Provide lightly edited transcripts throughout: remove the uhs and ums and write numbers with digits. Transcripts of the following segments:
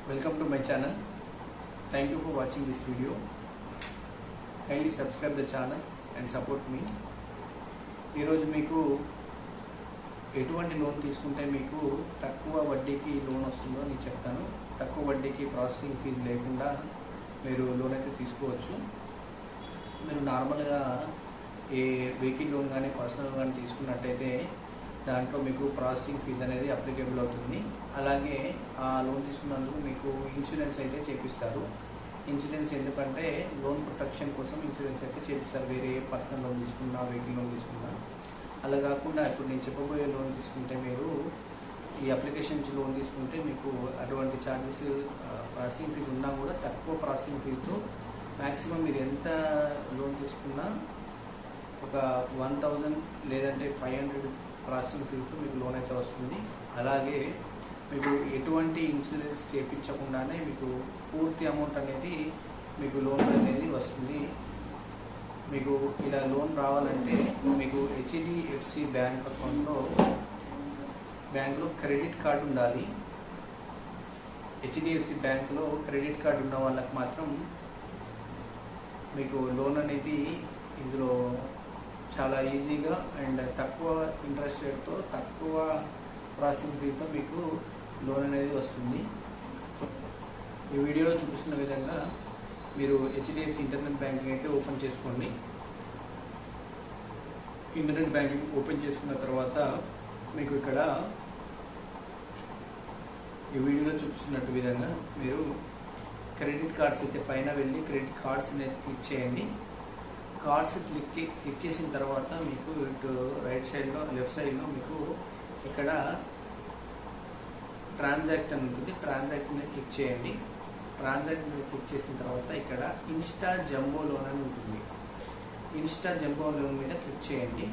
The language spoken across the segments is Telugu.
Welcome to my channel. Thank you for watching this video. Kindly subscribe the channel and support me. ఈరోజు మీకు ఎటువంటి లోన్ తీసుకుంటే మీకు తక్కువ వడ్డీకి లోన్ వస్తుందో నేను చెప్తాను. తక్కువ వడ్డీకి ప్రాసెసింగ్ ఫీజు లేకుండా మీరు లోన్ అయితే తీసుకోవచ్చు. మీరు నార్మల్గా ఏ వెహికల్ లోన్ కానీ పర్సనల్ కానీ తీసుకున్నట్టయితే దాంట్లో మీకు ప్రాసెసింగ్ ఫీజు అనేది అప్లికేబుల్ అవుతుంది. అలాగే ఆ లోన్ తీసుకున్నందుకు మీకు ఇన్సూరెన్స్ అయితే చేపిస్తారు. ఇన్సూరెన్స్ ఎందుకంటే లోన్ ప్రొటెక్షన్ కోసం ఇన్సూరెన్స్ అయితే చేపిస్తారు. వేరే పర్సనల్ లోన్ తీసుకున్నా వెహికల్ లోన్ తీసుకున్నా అలా కాకుండా ఇప్పుడు నేను చెప్పబోయే లోన్ తీసుకుంటే మీరు ఈ అప్లికేషన్ లోన్ తీసుకుంటే మీకు అటువంటి ఛార్జెస్ ప్రాసెసింగ్ ఫీజు ఉన్నా కూడా తక్కువ ప్రాసెసింగ్ ఫీజుతో మ్యాక్సిమం మీరు ఎంత లోన్ తీసుకున్నా ఒక 1000 లేదంటే 500 ప్రాసెసింగ్ ఫీజుతో మీకు లోన్ అయితే వస్తుంది. అలాగే మీకు ఎటువంటి ఇన్సూరెన్స్ చేయించకుండానే మీకు పూర్తి అమౌంట్ అనేది మీకు లోన్ అనేది వస్తుంది. మీకు ఇలా లోన్ రావాలంటే మీకు హెచ్డిఎఫ్సి బ్యాంక్ బ్యాంక్లో క్రెడిట్ కార్డు ఉండాలి. హెచ్డిఎఫ్సి బ్యాంక్లో క్రెడిట్ కార్డు ఉన్న వాళ్ళకి మాత్రం మీకు లోన్ అనేది ఇందులో చాలా ఈజీగా అండ్ తక్కువ ఇంట్రెస్ట్ రేట్తో తక్కువ ప్రాసెసింగ్ ఫీతో మీకు లోన్ అనేది వస్తుంది. ఈ వీడియోలో చూపిస్తున్న విధంగా మీరు హెచ్డిఎఫ్సి ఇంటర్నెట్ బ్యాంకింగ్ అయితే ఓపెన్ చేసుకోండి. ఇంటర్నెట్ బ్యాంకింగ్ ఓపెన్ చేసుకున్న తర్వాత మీకు ఇక్కడ ఈ వీడియోలో చూపిస్తున్నట్టు విధంగా మీరు క్రెడిట్ కార్డ్స్ అయితే పైన వెళ్ళి క్రెడిట్ కార్డ్స్ అనేది క్లిక్ చేయండి. కార్డ్స్ క్లిక్ చేసిన తర్వాత మీకు ఇటు రైట్ సైడ్లో లెఫ్ట్ సైడ్లో మీకు ఇక్కడ ట్రాన్సాక్ట్ అని ఉంటుంది. ట్రాన్సాక్ట్ మీద క్లిక్ చేయండి. ట్రాన్సాక్ట్ మీద క్లిక్ చేసిన తర్వాత ఇక్కడ ఇన్స్టా జంబో లోన్ అని ఉంటుంది. ఇన్స్టా జంబో లోన్ మీద క్లిక్ చేయండి.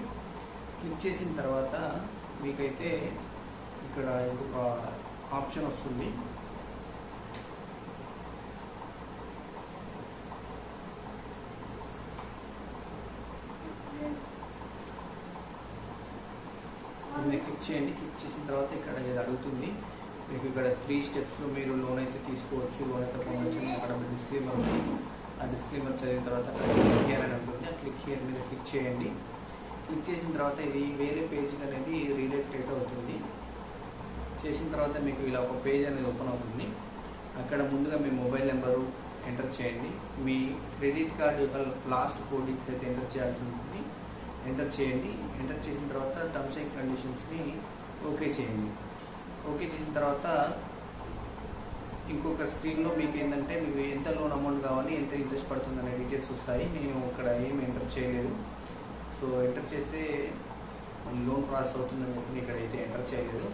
క్లిక్ చేసిన తర్వాత మీకైతే ఇక్కడ ఇంకొక ఆప్షన్ వస్తుంది. క్లిక్ చేయండి. క్లిక్ చేసిన తర్వాత ఇక్కడ ఇది అడుగుతుంది. మీకు ఇక్కడ 3 స్టెప్స్లో మీరు లోన్ అయితే తీసుకోవచ్చు. లోన్ అయితే పొందవచ్చు. అక్కడ డిస్క్లైమర్ ఉంది. ఆ డిస్క్లైమర్ చదివిన తర్వాత అక్కడ క్లిక్ హియర్ అని ఉంటుంది. ఆ క్లిక్ హియర్ మీద క్లిక్ చేయండి. క్లిక్ చేసిన తర్వాత ఇది వేరే పేజ్ అనేది రీడైరెక్ట్ అవుతుంది. చేసిన తర్వాత మీకు ఇలా ఒక పేజ్ అనేది ఓపెన్ అవుతుంది. అక్కడ ముందుగా మీ మొబైల్ నెంబరు ఎంటర్ చేయండి. మీ క్రెడిట్ కార్డు యొక్క లాస్ట్ 4 డిజిట్స్ అయితే ఎంటర్ చేయాల్సి ఉంటుంది. ఎంటర్ చేయండి. ఎంటర్ చేసిన తర్వాత టర్మ్స్ అండ్ కండిషన్స్ని ఓకే చేయండి. ఓకే చేసిన తర్వాత ఇంకొక స్క్రీన్లో మీకు ఏంటంటే మీకు ఎంత లోన్ అమౌంట్ కావాలి, ఎంత ఇంట్రెస్ట్ పడుతుంది అనే డీటెయిల్స్ వస్తాయి. నేను ఇక్కడ ఏం ఎంటర్ చేయలేదు. సో ఎంటర్ చేస్తే లోన్ ప్రాసెస్ అవుతుందని చెప్పి ఇక్కడ అయితే ఎంటర్ చేయలేదు.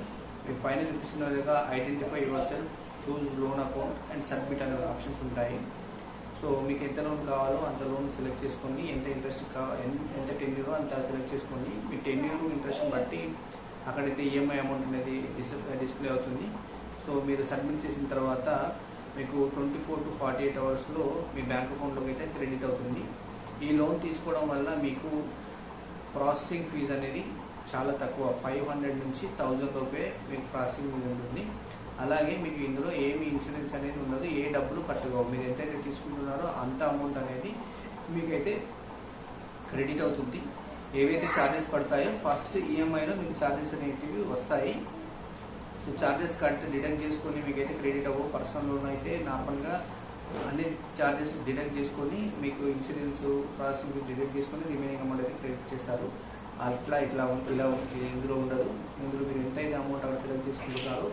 మీకు పైన చూపిస్తున్న విధంగా identify your self, choose loan account and submit అనే ఆప్షన్స్ ఉంటాయి. సో మీకు ఎంత లోన్ కావాలో అంత లోన్ సెలెక్ట్ చేసుకోండి. ఎంత ఇంట్రెస్ట్ ఎంత టెన్యూరో అంత సెలెక్ట్ చేసుకోండి. మీ టెన్యూర్ ఇంట్రెస్ట్ని బట్టి అక్కడైతే ఈఎంఐ అమౌంట్ అనేది డిస్ప్లే అవుతుంది. సో మీరు సబ్మిట్ చేసిన తర్వాత మీకు 24 to 48 అవర్స్లో మీ బ్యాంక్ అకౌంట్లోకి అయితే క్రెడిట్ అవుతుంది. ఈ లోన్ తీసుకోవడం వల్ల మీకు ప్రాసెసింగ్ ఫీజు అనేది చాలా తక్కువ, 500 నుంచి 1000 రూపాయే మీకు ప్రాసెసింగ్ ఫీజు ఉంటుంది. అలాగే మీకు ఇందులో ఏమి ఇన్సూరెన్స్ అనేది ఉండదు. ఏ డబ్బులు కట్టుకోవు. మీరు ఎంతైతే తీసుకుంటున్నారో అంత అమౌంట్ అనేది మీకైతే క్రెడిట్ అవుతుంది. ఏవైతే ఛార్జెస్ పడతాయో ఫస్ట్ ఈఎంఐలో మీకు ఛార్జెస్ అనేటివి వస్తాయి. సో ఛార్జెస్ డిడక్ట్ చేసుకొని మీకైతే క్రెడిట్ అవ్వవు. పర్సనల్ లోన్ అయితే నార్మల్గా అన్ని ఛార్జెస్ డిడక్ట్ చేసుకొని మీకు ఇన్సూరెన్స్ ప్రాసెసింగ్ డిడక్ట్ చేసుకొని రిమైనింగ్ అమౌంట్ అయితే క్రెడిట్ చేస్తారు. ఇలా ఇందులో ఉండదు. ఇందులో మీరు ఎంతైతే అమౌంట్ అక్కడ సెలెక్ట్ చేసుకుంటున్నారో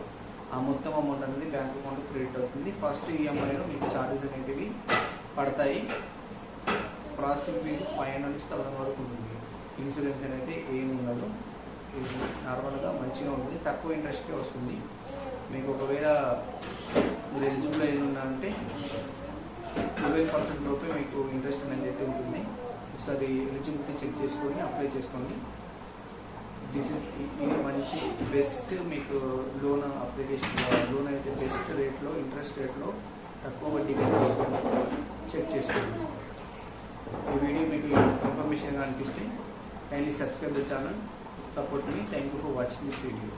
ఆ మొత్తం అమౌంట్ అనేది బ్యాంక్ అకౌంట్ క్రెడిట్ అవుతుంది. ఫస్ట్ ఈఎంఐలో మీకు ఛార్జెస్ అనేటివి పడతాయి. ప్రాసెసింగ్ ఫీజు 500 నుంచి 1000 వరకు ఉంటుంది. ఇన్సూరెన్స్ అనేది ఏమి ఉండదు. ఇది నార్మల్గా మంచిగా ఉంటుంది. తక్కువ ఇంట్రెస్ట్కే వస్తుంది. మీకు ఒకవేళ మీరు ఎలిజిబుల్ అయి ఉన్నారంటే 12% రూపాయి మీకు ఇంట్రెస్ట్ అనేది అయితే ఉంటుంది. ఒకసారి ఎలిజిబిలిటీ చెక్ చేసుకొని అప్లై చేసుకోండి. ఇది మంచి బెస్ట్ మీకు లోన్ అప్లికేషన్. లోన్ అయితే బెస్ట్ రేట్లో, ఇంట్రెస్ట్ రేట్లో తక్కువ వడ్డీగా చెక్ చేసుకోండి. ఈ వీడియో మీకు ఇన్ఫర్మేషన్గా అనిపిస్తే kindly subscribe the channel, support me. Thank you for watching this video.